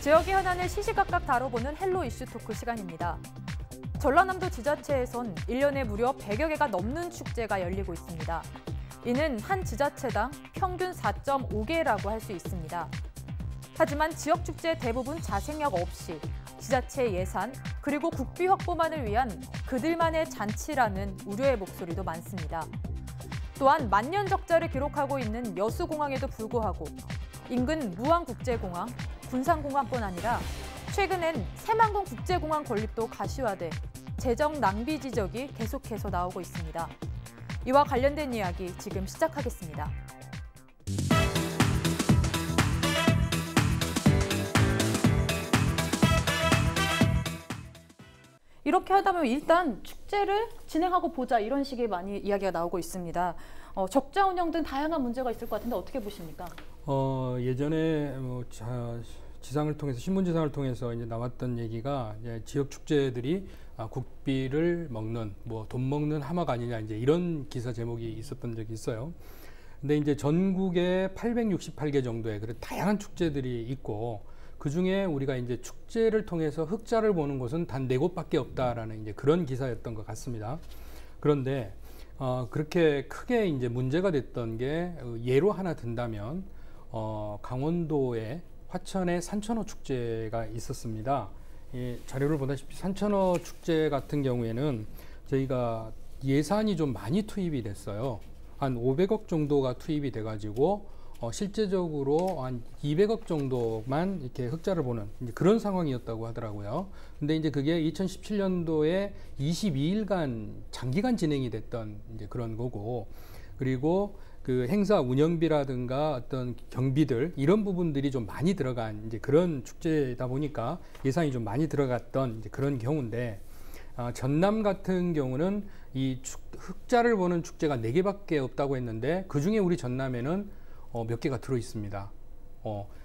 지역의 현안을 시시각각 다뤄보는 헬로 이슈 토크 시간입니다. 전라남도 지자체에선 1년에 무려 100여 개가 넘는 축제가 열리고 있습니다. 이는 한 지자체당 평균 4.5개라고 할 수 있습니다. 하지만 지역 축제 대부분 자생력 없이 지자체 예산 그리고 국비 확보만을 위한 그들만의 잔치라는 우려의 목소리도 많습니다. 또한 만년 적자를 기록하고 있는 여수공항에도 불구하고 인근 무안국제공항, 군산공항뿐 아니라 최근엔 새만금 국제공항 건립도 가시화돼 재정 낭비 지적이 계속해서 나오고 있습니다. 이와 관련된 이야기 지금 시작하겠습니다. 이렇게 하다 보면 일단 축제를 진행하고 보자 이런 식의 많이 이야기가 나오고 있습니다. 적자 운영 등 다양한 문제가 있을 것 같은데 어떻게 보십니까? 예전에 지상을 통해서 신문지상을 통해서 이제 나왔던 얘기가 이제 지역 축제들이 국비를 먹는 돈 먹는 하막 아니냐 이제 이런 기사 제목이 있었던 적이 있어요. 근데 이제 전국에 868개 정도의 그런 다양한 축제들이 있고 그 중에 우리가 이제 축제를 통해서 흑자를 보는 곳은 단 4곳밖에 없다라는 이제 그런 기사였던 것 같습니다. 그런데 그렇게 크게 이제 문제가 됐던 게 예로 하나 든다면 강원도의 화천의 산천어 축제가 있었습니다. 자료를 보다시피 산천어 축제 같은 경우에는 저희가 예산이 좀 많이 투입이 됐어요. 한 500억 정도가 투입이 돼가지고 실제적으로 한 200억 정도만 이렇게 흑자를 보는 이제 그런 상황이었다고 하더라고요. 근데 이제 그게 2017년도에 22일간 장기간 진행이 됐던 이제 그런 거고, 그리고 그 행사 운영비라든가 어떤 경비들 이런 부분들이 좀 많이 들어간 이제 그런 축제다 보니까 예산이 좀 많이 들어갔던 이제 그런 경우인데, 전남 같은 경우는 이 흑자를 보는 축제가 4개밖에 없다고 했는데 그 중에 우리 전남에는 몇 개가 들어 있습니다.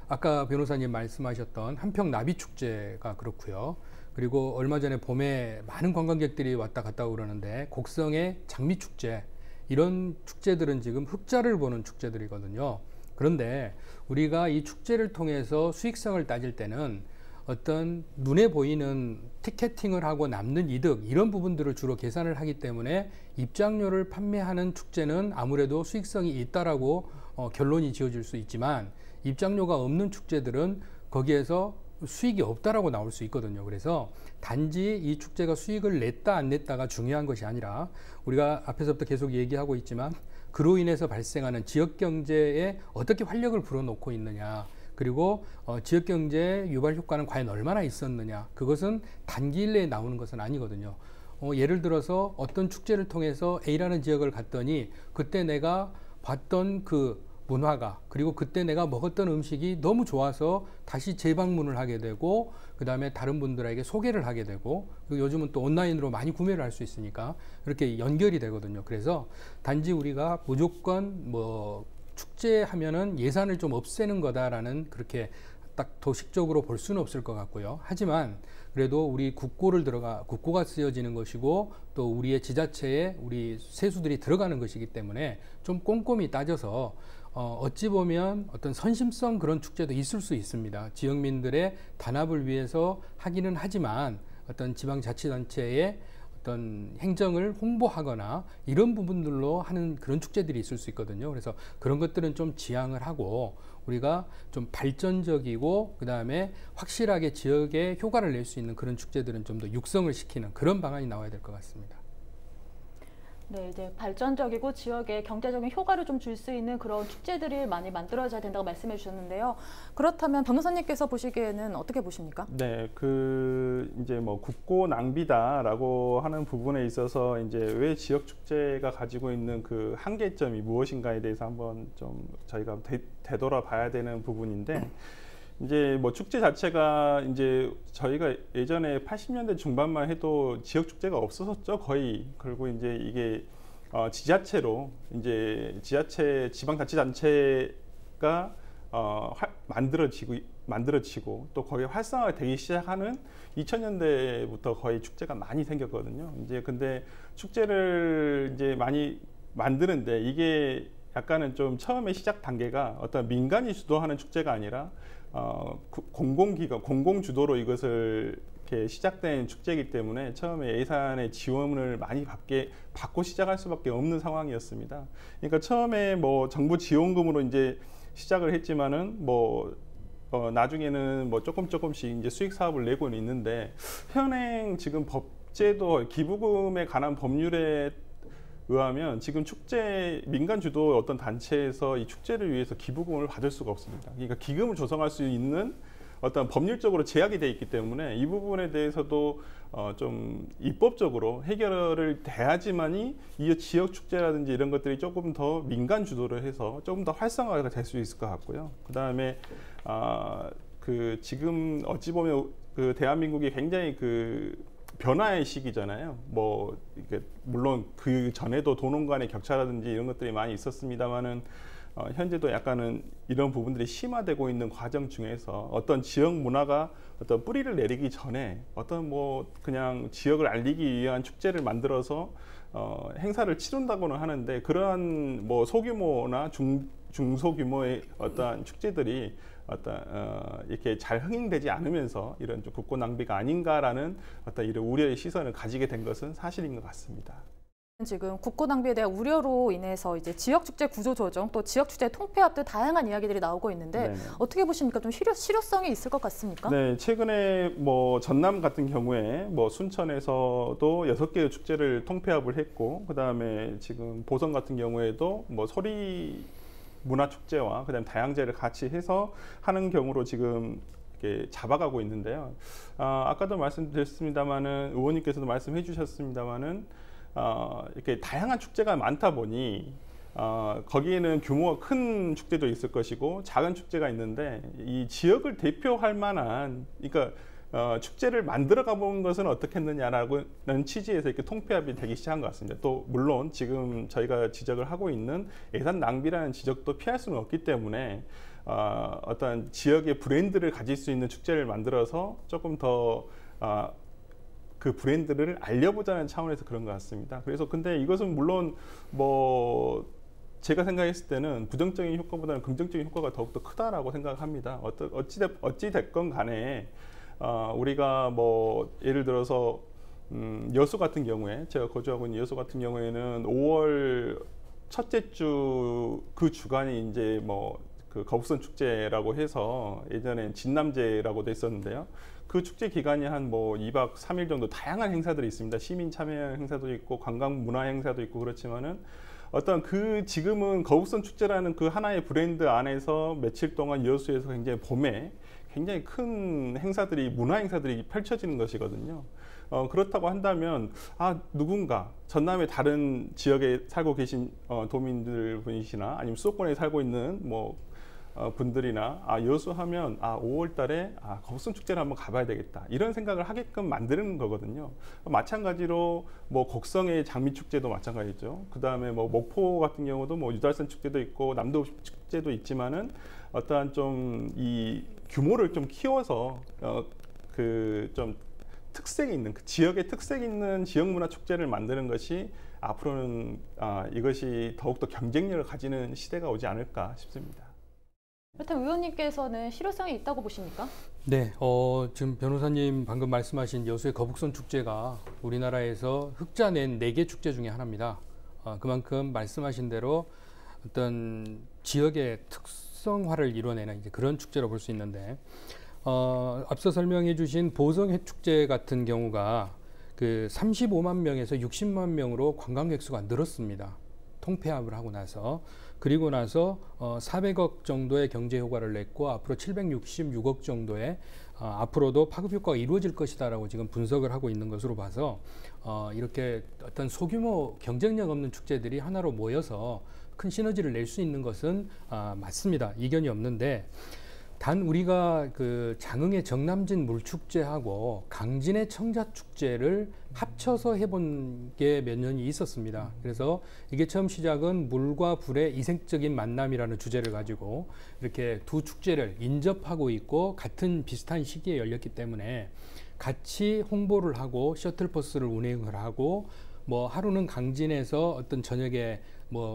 아까 변호사님 말씀하셨던 한평 나비축제가 그렇고요. 그리고 얼마 전에 봄에 많은 관광객들이 왔다 갔다 그러는데 곡성의 장미축제, 이런 축제들은 지금 흑자를 보는 축제들이거든요. 그런데 우리가 이 축제를 통해서 수익성을 따질 때는 어떤 눈에 보이는 티켓팅을 하고 남는 이득 이런 부분들을 주로 계산을 하기 때문에 입장료를 판매하는 축제는 아무래도 수익성이 있다라고 결론이 지어질 수 있지만, 입장료가 없는 축제들은 거기에서 수익이 없다라고 나올 수 있거든요. 그래서 단지 이 축제가 수익을 냈다 안 냈다가 중요한 것이 아니라 우리가 앞에서부터 계속 얘기하고 있지만 그로 인해서 발생하는 지역 경제에 어떻게 활력을 불어넣고 있느냐, 그리고 지역경제 유발 효과는 과연 얼마나 있었느냐, 그것은 단기일 내에 나오는 것은 아니거든요. 예를 들어서 어떤 축제를 통해서 A라는 지역을 갔더니 그때 내가 봤던 그 문화가, 그리고 그때 내가 먹었던 음식이 너무 좋아서 다시 재방문을 하게 되고, 그 다음에 다른 분들에게 소개를 하게 되고, 그리고 요즘은 또 온라인으로 많이 구매를 할 수 있으니까 이렇게 연결이 되거든요. 그래서 단지 우리가 무조건 축제하면은 예산을 좀 없애는 거다라는, 그렇게 딱 도식적으로 볼 수는 없을 것 같고요. 하지만 그래도 우리 국고가 쓰여지는 것이고 또 우리의 지자체에 우리 세수들이 들어가는 것이기 때문에 좀 꼼꼼히 따져서 어찌 보면 어떤 선심성 그런 축제도 있을 수 있습니다. 지역민들의 단합을 위해서 하기는 하지만 어떤 지방자치단체의 어떤 행정을 홍보하거나 이런 부분들로 하는 그런 축제들이 있을 수 있거든요. 그래서 그런 것들은 좀 지양을 하고 우리가 좀 발전적이고 그 다음에 확실하게 지역에 효과를 낼 수 있는 그런 축제들은 좀 더 육성을 시키는 그런 방안이 나와야 될 것 같습니다. 네, 이제 발전적이고 지역에 경제적인 효과를 좀 줄 수 있는 그런 축제들이 많이 만들어져야 된다고 말씀해 주셨는데요. 그렇다면 변호사님께서 보시기에는 어떻게 보십니까? 네, 이제 국고 낭비다라고 하는 부분에 있어서 이제 왜 지역 축제가 가지고 있는 그 한계점이 무엇인가에 대해서 한번 좀 저희가 되돌아봐야 되는 부분인데, 이제 축제 자체가 이제 저희가 예전에 80년대 중반만 해도 지역 축제가 없었었죠, 거의. 그리고 이제 이게 지자체로 이제 지방자치단체가 만들어지고 또 거기에 활성화가 되기 시작하는 2000년대부터 거의 축제가 많이 생겼거든요. 이제 근데 축제를 이제 많이 만드는데 이게 약간은 좀 처음에 시작 단계가 어떤 민간이 주도하는 축제가 아니라 공공기관, 공공주도로 이것을 이렇게 시작된 축제이기 때문에 처음에 예산의 지원을 많이 받고 시작할 수밖에 없는 상황이었습니다. 그러니까 처음에 뭐 정부 지원금으로 이제 시작을 했지만은 나중에는 뭐 조금씩 이제 수익 사업을 내고는 있는데, 현행 지금 법제도 기부금에 관한 법률에 의하면 지금 축제 민간 주도 어떤 단체에서 이 축제를 위해서 기부금을 받을 수가 없습니다. 그러니까 기금을 조성할 수 있는 어떤 법률적으로 제약이 돼 있기 때문에 이 부분에 대해서도 좀 입법적으로 해결을 돼야지만이 이 지역 축제라든지 이런 것들이 조금 더 민간 주도를 해서 조금 더 활성화가 될 수 있을 것 같고요. 그 다음에 지금 어찌 보면 그 대한민국이 굉장히 변화의 시기잖아요. 물론 그 전에도 도농 간의 격차라든지 이런 것들이 많이 있었습니다만은 현재도 약간은 이런 부분들이 심화되고 있는 과정 중에서 어떤 지역 문화가 어떤 뿌리를 내리기 전에 어떤 그냥 지역을 알리기 위한 축제를 만들어서 행사를 치른다고는 하는데, 그러한 소규모나 중소규모의 어떠한 축제들이 이렇게 잘 흥행되지 않으면서 이런 좀 국고 낭비가 아닌가라는 어떤 이런 우려의 시선을 가지게 된 것은 사실인 것 같습니다. 지금 국고 낭비에 대한 우려로 인해서 이제 지역 축제 구조 조정, 또 지역 축제 통폐합 등 다양한 이야기들이 나오고 있는데, 네네. 어떻게 보십니까? 좀 실효성이 있을 것 같습니까? 네, 최근에 전남 같은 경우에 순천에서도 6개의 축제를 통폐합을 했고, 그다음에 지금 보성 같은 경우에도 소리 문화축제와 그다음에 다양제를 같이 해서 하는 경우로 지금 이렇게 잡아가고 있는데요. 아까도 말씀드렸습니다만은, 의원님께서도 말씀해 주셨습니다만은, 이렇게 다양한 축제가 많다 보니 거기에는 규모가 큰 축제도 있을 것이고 작은 축제가 있는데, 이 지역을 대표할 만한, 그러니까 축제를 만들어 가본 것은 어떻겠느냐라는 취지에서 이렇게 통폐합이 되기 시작한 것 같습니다. 또 물론 지금 저희가 지적을 하고 있는 예산 낭비라는 지적도 피할 수는 없기 때문에 어떤 지역의 브랜드를 가질 수 있는 축제를 만들어서 조금 더 그 브랜드를 알려보자는 차원에서 그런 것 같습니다. 그래서 근데 이것은 물론 제가 생각했을 때는 부정적인 효과보다는 긍정적인 효과가 더욱더 크다라고 생각합니다. 어찌됐건 간에 우리가 예를 들어서 여수 같은 경우에, 제가 거주하고 있는 여수 같은 경우에는 5월 첫째 주 그 주간이 이제 그 거북선 축제라고 해서 예전에 진남제라고도 했었는데요. 그 축제 기간이 한 2박 3일 정도 다양한 행사들이 있습니다. 시민 참여 행사도 있고 관광 문화 행사도 있고 그렇지만은 지금은 거북선 축제라는 그 하나의 브랜드 안에서 며칠 동안 여수에서 굉장히 봄에 굉장히 큰 행사들이, 문화 행사들이 펼쳐지는 것이거든요. 그렇다고 한다면 누군가 전남의 다른 지역에 살고 계신 도민들 분이시나 아니면 수도권에 살고 있는 분들이나 여수 하면 5월 달에 거북선 축제를 한번 가봐야 되겠다, 이런 생각을 하게끔 만드는 거거든요. 마찬가지로 곡성의 장미축제도 마찬가지죠. 그 다음에 목포 같은 경우도 유달산 축제도 있고 남도 축제도 있지만은 어떠한 좀 이 규모를 좀 키워서 좀 특색이 있는, 그 지역의 특색 있는 지역문화 축제를 만드는 것이 앞으로는 이것이 더욱더 경쟁력을 가지는 시대가 오지 않을까 싶습니다. 그렇다면 의원님께서는 실효성이 있다고 보십니까? 네, 지금 변호사님 방금 말씀하신 여수의 거북선 축제가 우리나라에서 흑자낸 4개 축제 중에 하나입니다. 그만큼 말씀하신 대로 어떤 지역의 특성화를 이뤄내는 이제 그런 축제로 볼 수 있는데, 앞서 설명해 주신 보성 해축제 같은 경우가 그 35만 명에서 60만 명으로 관광객 수가 늘었습니다. 통폐합을 하고 나서. 그리고 나서 400억 정도의 경제 효과를 냈고, 앞으로 766억 정도의 앞으로도 파급 효과가 이루어질 것이다라고 지금 분석을 하고 있는 것으로 봐서 이렇게 어떤 소규모 경쟁력 없는 축제들이 하나로 모여서 큰 시너지를 낼 수 있는 것은 맞습니다. 이견이 없는데, 단 우리가 그 장흥의 정남진 물축제하고 강진의 청자축제를 합쳐서 해본 게 몇 년이 있었습니다. 그래서 이게 처음 시작은 물과 불의 이색적인 만남이라는 주제를 가지고 이렇게 두 축제를 인접하고 있고 같은 비슷한 시기에 열렸기 때문에 같이 홍보를 하고 셔틀버스를 운행을 하고 하루는 강진에서 어떤 저녁에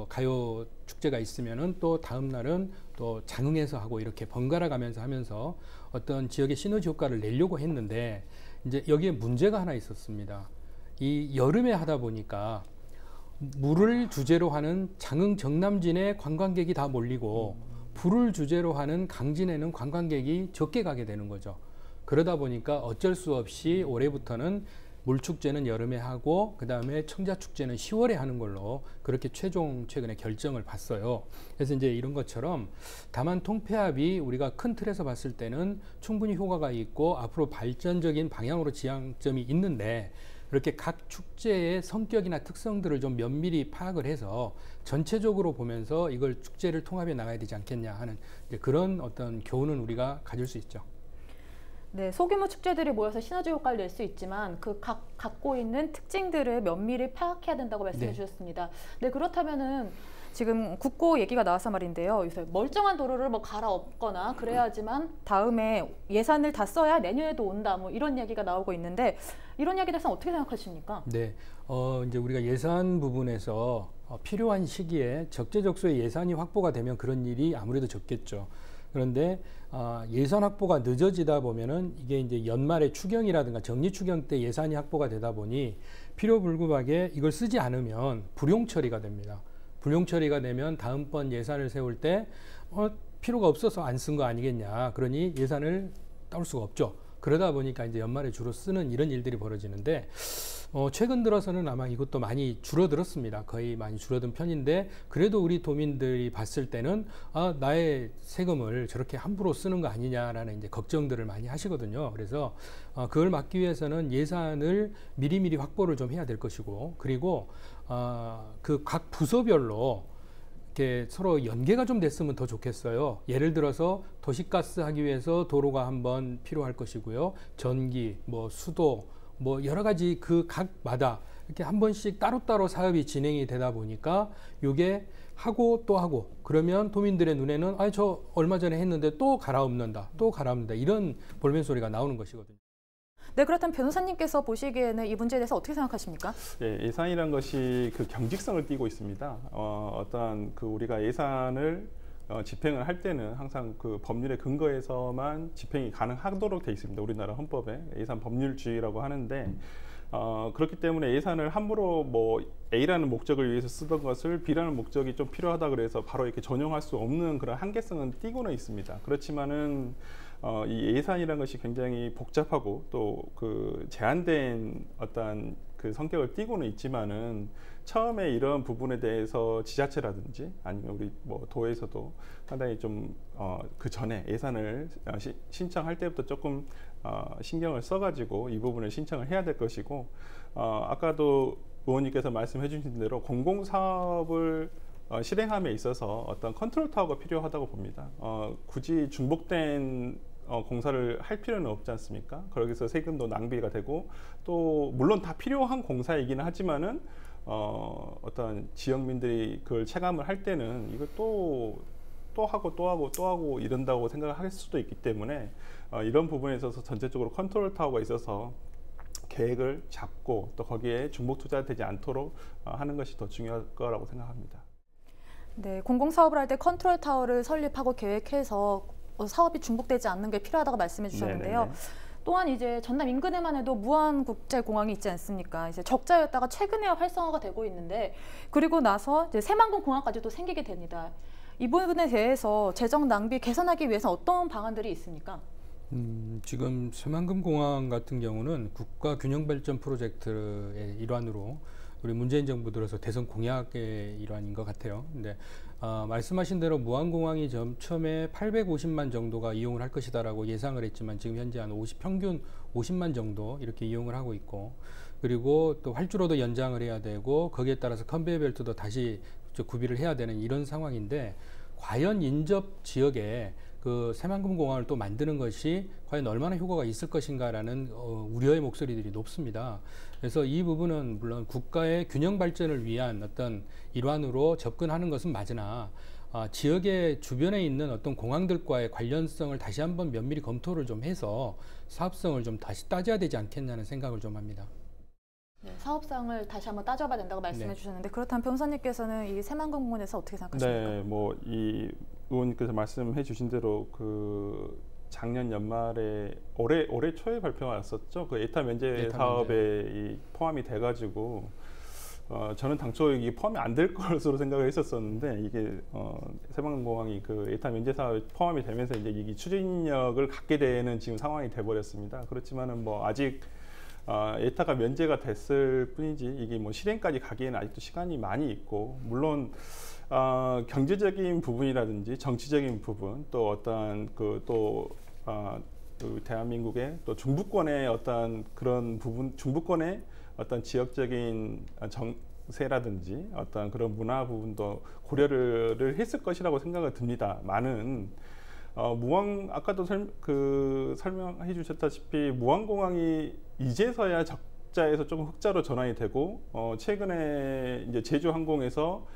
가요 축제가 있으면은 또 다음 날은 또 장흥에서 하고 이렇게 번갈아 가면서 하면서 어떤 지역의 시너지 효과를 내려고 했는데 이제 여기에 문제가 하나 있었습니다. 이 여름에 하다 보니까 물을 주제로 하는 장흥 정남진에 관광객이 다 몰리고 불을 주제로 하는 강진에는 관광객이 적게 가게 되는 거죠. 그러다 보니까 어쩔 수 없이 올해부터는 물축제는 여름에 하고 그 다음에 청자축제는 10월에 하는 걸로 그렇게 최근에 결정을 봤어요. 그래서 이제 이런 것처럼 다만 통폐합이 우리가 큰 틀에서 봤을 때는 충분히 효과가 있고 앞으로 발전적인 방향으로 지향점이 있는데 이렇게 각 축제의 성격이나 특성들을 좀 면밀히 파악을 해서 전체적으로 보면서 이걸 축제를 통합해 나가야 되지 않겠냐 하는 이제 그런 어떤 교훈은 우리가 가질 수 있죠. 네, 소규모 축제들이 모여서 시너지 효과를 낼 수 있지만 그 갖고 있는 특징들을 면밀히 파악해야 된다고 말씀해 주셨습니다. 네, 그렇다면은 지금 국고 얘기가 나와서 말인데요. 요새 멀쩡한 도로를 뭐 갈아엎거나 그래야지만 다음에 예산을 다 써야 내년에도 온다. 뭐 이런 얘기가 나오고 있는데 이런 이야기에 대해서 어떻게 생각하십니까? 네, 이제 우리가 예산 부분에서 필요한 시기에 적재적소에 예산이 확보가 되면 그런 일이 아무래도 적겠죠. 그런데 예산 확보가 늦어지다 보면은 이게 이제 연말에 추경이라든가 정리 추경 때 예산이 확보가 되다 보니 필요불급하게 이걸 쓰지 않으면 불용 처리가 됩니다. 불용 처리가 되면 다음번 예산을 세울 때 필요가 없어서 안 쓴 거 아니겠냐. 그러니 예산을 따올 수가 없죠. 그러다 보니까 이제 연말에 주로 쓰는 이런 일들이 벌어지는데 최근 들어서는 아마 이것도 많이 줄어들었습니다. 거의 많이 줄어든 편인데 그래도 우리 도민들이 봤을 때는 나의 세금을 저렇게 함부로 쓰는 거 아니냐라는 이제 걱정들을 많이 하시거든요. 그래서 그걸 막기 위해서는 예산을 미리미리 확보를 좀 해야 될 것이고 그리고 그 각 부서별로 이렇게 서로 연계가 좀 됐으면 더 좋겠어요. 예를 들어서 도시가스 하기 위해서 도로가 한번 필요할 것이고요. 전기, 뭐 수도, 뭐 여러 가지 그 각마다 이렇게 한 번씩 따로따로 사업이 진행이 되다 보니까 이게 하고 또 하고 그러면 도민들의 눈에는 저 얼마 전에 했는데 또 갈아엎는다, 또 갈아엎는다 이런 볼멘 소리가 나오는 것이거든요. 네, 그렇다면 변호사님께서 보시기에는 이 문제에 대해서 어떻게 생각하십니까? 예, 예산이란 것이 그 경직성을 띠고 있습니다. 어떤 그 우리가 예산을 집행을 할 때는 항상 그 법률의 근거에서만 집행이 가능하도록 되어 있습니다. 우리나라 헌법에 예산 법률주의라고 하는데 그렇기 때문에 예산을 함부로 뭐 A라는 목적을 위해서 쓰던 것을 B라는 목적이 좀 필요하다 그래서 바로 이렇게 전용할 수 없는 그런 한계성은 띠고는 있습니다. 그렇지만은 이 예산이라는 것이 굉장히 복잡하고 또 그 제한된 어떤 그 성격을 띠고는 있지만은 처음에 이런 부분에 대해서 지자체라든지 아니면 우리 뭐 도에서도 상당히 좀 그 전에 예산을 신청할 때부터 조금 신경을 써가지고 이 부분을 신청을 해야 될 것이고 아까도 의원님께서 말씀해 주신 대로 공공사업을 실행함에 있어서 어떤 컨트롤 타워가 필요하다고 봅니다. 굳이 중복된 공사를 할 필요는 없지 않습니까? 거기서 세금도 낭비가 되고 또 물론 다 필요한 공사이기는 하지만은 어떤 지역민들이 그걸 체감을 할 때는 이거 또 하고 이런다고 생각을 할 수도 있기 때문에 이런 부분에 있어서 전체적으로 컨트롤 타워가 있어서 계획을 잡고 또 거기에 중복 투자되지 않도록 하는 것이 더 중요할 거라고 생각합니다. 네, 공공사업을 할 때 컨트롤 타워를 설립하고 계획해서 사업이 중복되지 않는 게 필요하다고 말씀해 주셨는데요. 네네네. 또한 이제 전남 인근에만 해도 무안국제공항이 있지 않습니까? 이제 적자였다가 최근에 활성화가 되고 있는데 그리고 나서 이제 새만금 공항까지도 생기게 됩니다. 이 부분에 대해서 재정 낭비 개선하기 위해서 어떤 방안들이 있습니까? 지금 새만금 공항 같은 경우는 국가 균형 발전 프로젝트의 일환으로 우리 문재인 정부 들어서 대선 공약의 일환인 것 같아요. 근데 말씀하신 대로 무안공항이 처음에 850만 정도가 이용을 할 것이다라고 예상을 했지만 지금 현재 한 평균 50만 정도 이렇게 이용을 하고 있고 그리고 또 활주로도 연장을 해야 되고 거기에 따라서 컨베이어 벨트도 다시 구비를 해야 되는 이런 상황인데 과연 인접 지역에 그 새만금 공항을 또 만드는 것이 과연 얼마나 효과가 있을 것인가라는 우려의 목소리들이 높습니다. 그래서 이 부분은 물론 국가의 균형 발전을 위한 어떤 일환으로 접근하는 것은 맞으나 지역의 주변에 있는 어떤 공항들과의 관련성을 다시 한번 면밀히 검토를 좀 해서 사업성을 좀 다시 따져야 되지 않겠냐는 생각을 좀 합니다. 네, 사업상을 다시 한번 따져봐야 된다고 말씀해 네. 주셨는데 그렇다면 변호사님께서는 이 새만금공원에서 어떻게 생각하십니까? 네, 뭐 이 의원님께서 말씀해 주신 대로 그 작년 연말에 올해 초에 발표가 났었죠. 그 에타 면제 사업에 이 포함이 돼가지고 저는 당초 이게 포함이 안 될 것으로 생각을 했었었는데 이게 새만금공항이 그 에타 면제 사업에 포함이 되면서 이제 이게 추진력을 갖게 되는 지금 상황이 돼버렸습니다. 그렇지만은 뭐 아직 에타가 면제가 됐을 뿐이지 이게 뭐 실행까지 가기에는 아직도 시간이 많이 있고 물론 경제적인 부분이라든지 정치적인 부분 또 어떤 그 대한민국의 또 중부권의 어떤 그런 부분 중부권의 어떤 지역적인 정세라든지 어떤 그런 문화 부분도 고려를 했을 것이라고 생각을 듭니다. 많은 아까도 설명해 주셨다시피 무안공항이 이제서야 적자에서 조금 흑자로 전환이 되고 최근에 이제 제주항공에서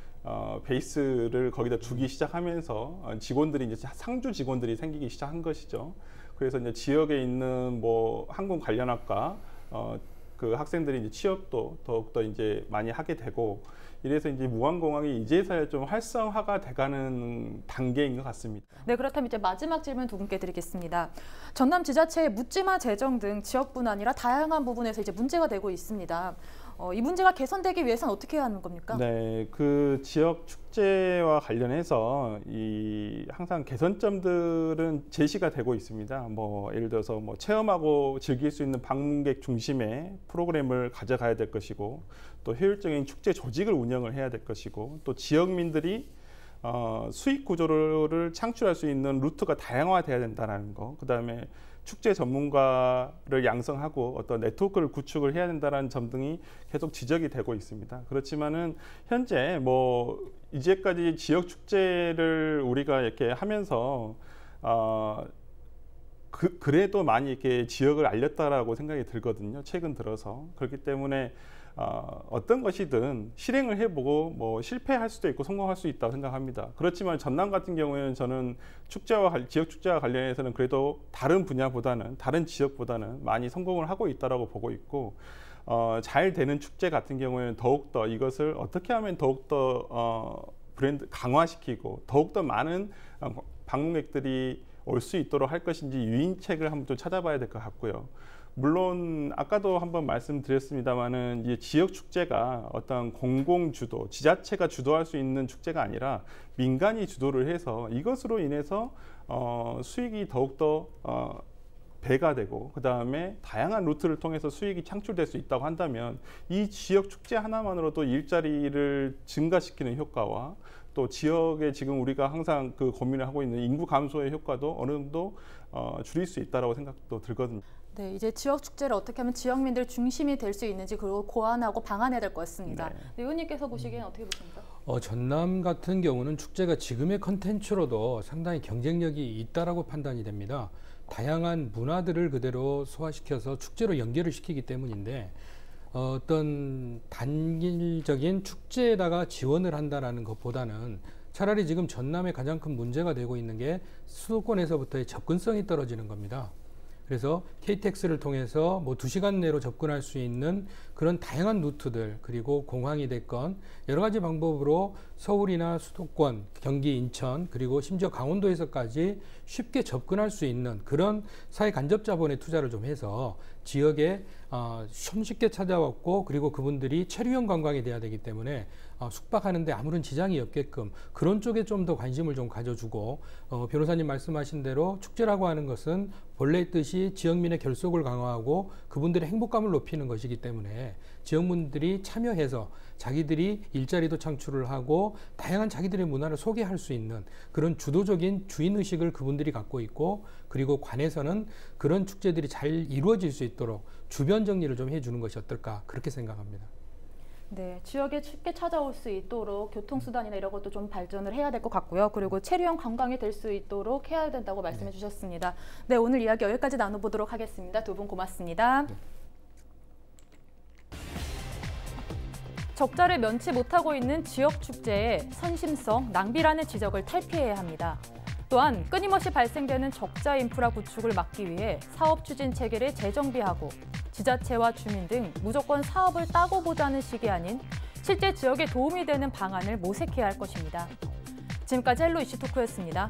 베이스를 거기다 두기 시작하면서 직원들이 이제 상주 직원들이 생기기 시작한 것이죠. 그래서 이제 지역에 있는 뭐 항공 관련학과 그 학생들이 이제 취업도 더욱더 이제 많이 하게 되고 이래서 이제 무안공항이 이제서야 좀 활성화가 돼가는 단계인 것 같습니다. 네, 그렇다면 이제 마지막 질문 두 분께 드리겠습니다. 전남 지자체의 묻지마 재정 등 지역뿐 아니라 다양한 부분에서 이제 문제가 되고 있습니다. 이 문제가 개선되기 위해서는 어떻게 해야 하는 겁니까? 네, 그 지역 축제와 관련해서 항상 개선점들은 제시가 되고 있습니다. 뭐 예를 들어서 뭐 체험하고 즐길 수 있는 방문객 중심의 프로그램을 가져가야 될 것이고 또 효율적인 축제 조직을 운영을 해야 될 것이고 또 지역민들이 수익 구조를 창출할 수 있는 루트가 다양화돼야 된다는 거. 그다음에 축제 전문가를 양성하고 어떤 네트워크를 구축을 해야 된다는 점 등이 계속 지적이 되고 있습니다. 그렇지만은 현재 뭐 이제까지 지역 축제를 우리가 이렇게 하면서 그래도 많이 이렇게 지역을 알렸다라고 생각이 들거든요. 최근 들어서. 그렇기 때문에 어떤 것이든 실행을 해보고 뭐 실패할 수도 있고 성공할 수 있다고 생각합니다. 그렇지만 전남 같은 경우에는 저는 지역 축제와 관련해서는 그래도 다른 분야보다는 다른 지역보다는 많이 성공을 하고 있다라고 보고 있고 잘 되는 축제 같은 경우에는 더욱더 이것을 어떻게 하면 더욱더 브랜드 강화시키고 더욱더 많은 방문객들이 올 수 있도록 할 것인지 유인책을 한번 좀 찾아봐야 될 것 같고요. 물론 아까도 한번 말씀드렸습니다마는 이 지역 축제가 어떤 공공 주도, 지자체가 주도할 수 있는 축제가 아니라 민간이 주도를 해서 이것으로 인해서 수익이 더욱더 배가 되고 그 다음에 다양한 루트를 통해서 수익이 창출될 수 있다고 한다면 이 지역 축제 하나만으로도 일자리를 증가시키는 효과와 또 지역에 지금 우리가 항상 그 고민을 하고 있는 인구 감소의 효과도 어느 정도 줄일 수 있다라고 생각도 들거든요. 네, 이제 지역 축제를 어떻게 하면 지역민들 중심이 될 수 있는지 그리고 고안하고 방안해야 될 것 같습니다. 네. 의원님께서 보시기엔 어떻게 보십니까? 전남 같은 경우는 축제가 지금의 컨텐츠로도 상당히 경쟁력이 있다라고 판단이 됩니다. 다양한 문화들을 그대로 소화시켜서 축제로 연결을 시키기 때문인데 어떤 단일적인 축제에다가 지원을 한다라는 것보다는 차라리 지금 전남의 가장 큰 문제가 되고 있는 게 수도권에서부터의 접근성이 떨어지는 겁니다. 그래서 KTX를 통해서 뭐 2시간 내로 접근할 수 있는 그런 다양한 루트들 그리고 공항이 됐건 여러 가지 방법으로 서울이나 수도권, 경기, 인천 그리고 심지어 강원도에서까지 쉽게 접근할 수 있는 그런 사회 간접 자본의 투자를 좀 해서 지역에 쉽게 찾아왔고 그리고 그분들이 체류형 관광이 돼야 되기 때문에 숙박하는데 아무런 지장이 없게끔 그런 쪽에 좀 더 관심을 좀 가져주고 변호사님 말씀하신 대로 축제라고 하는 것은 본래의 뜻이 지역민의 결속을 강화하고 그분들의 행복감을 높이는 것이기 때문에 지역민들이 참여해서 자기들이 일자리도 창출을 하고 다양한 자기들의 문화를 소개할 수 있는 그런 주도적인 주인의식을 그분들이 갖고 있고 그리고 관에서는 그런 축제들이 잘 이루어질 수 있도록 주변 정리를 좀 해주는 것이 어떨까 그렇게 생각합니다. 네, 지역에 쉽게 찾아올 수 있도록 교통수단이나 이런 것도 좀 발전을 해야 될 것 같고요. 그리고 체류형 관광이 될 수 있도록 해야 된다고 말씀해 주셨습니다. 네, 오늘 이야기 여기까지 나눠보도록 하겠습니다. 두 분 고맙습니다. 네. 적자를 면치 못하고 있는 지역 축제의 선심성, 낭비라는 지적을 탈피해야 합니다. 또한 끊임없이 발생되는 적자 인프라 구축을 막기 위해 사업 추진 체계를 재정비하고 지자체와 주민 등 무조건 사업을 따고 보자는 식이 아닌 실제 지역에 도움이 되는 방안을 모색해야 할 것입니다. 지금까지 헬로 이슈토크였습니다.